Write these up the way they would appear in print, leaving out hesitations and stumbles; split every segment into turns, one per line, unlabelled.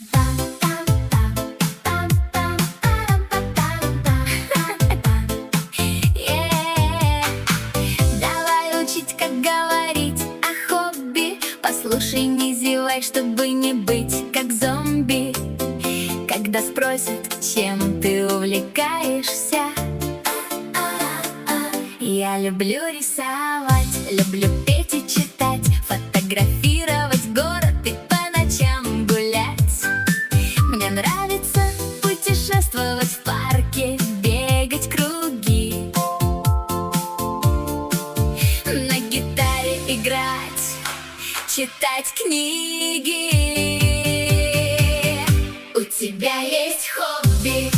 Давай учить, как говорить о хобби. Послушай, не зевай, чтобы не быть как зомби. Когда спросят, чем ты увлекаешься, я люблю рисовать, люблю петь и читать, фотографировать город и по ночам гулять. Мне нравится путешествовать в парке, бегать круги, на гитаре играть, читать книги. У тебя есть хобби?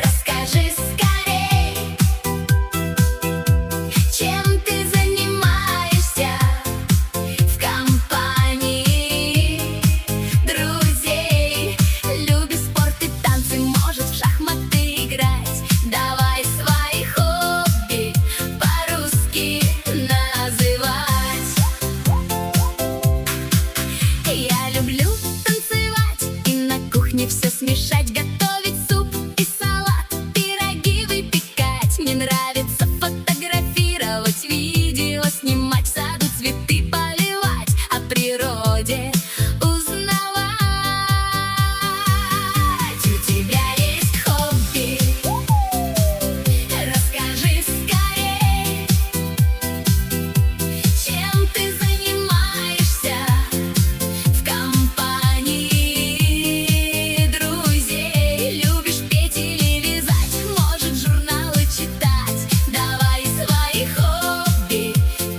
Расскажи скорей, чем ты занимаешься в компании друзей. Любишь спорт и танцы, может в шахматы играть. Давай свои хобби по-русски называть. Я люблю танцевать и на кухне все смешать, готовить суп и салат, пироги выпекать. Мне нравится фотографировать, видео снимать, в саду цветы поливать, о природе узнавать. У тебя есть хобби? Расскажи скорей, чем ты занимаешься в компании друзей. Любишь петь или вязать, может журналы читать. Давай свои хобби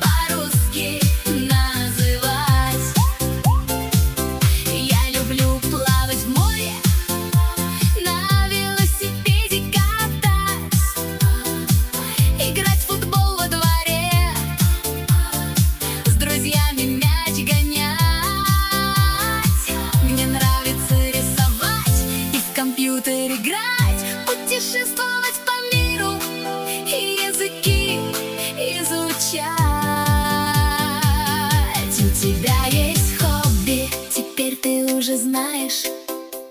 по-русски называть. Я люблю плавать в море, на велосипеде катать, играть в футбол во дворе, с друзьями мяч гонять. Мне нравится рисовать и в компьютер играть, путешествовать по миру и языки изучать. У тебя есть хобби? Теперь ты уже знаешь,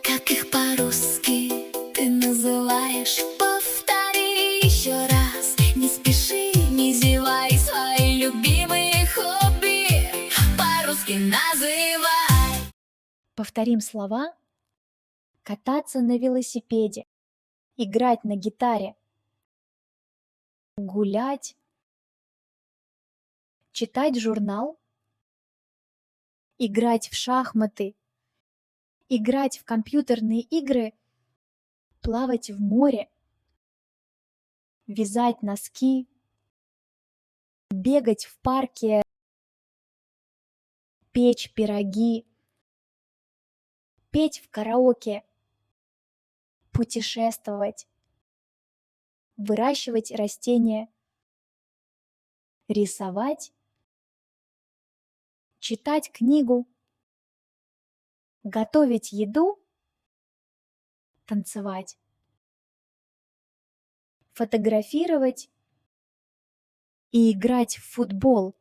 как их по-русски ты называешь. Повтори еще раз, не спеши, не зевай, свои любимые хобби по-русски называй.
Повторим слова: кататься на велосипеде, играть на гитаре, гулять, читать журнал, играть в шахматы, играть в компьютерные игры, плавать в море, вязать носки, бегать в парке, печь пироги, петь в караоке, путешествовать, выращивать растения, рисовать, читать книгу, готовить еду, танцевать, фотографировать и играть в футбол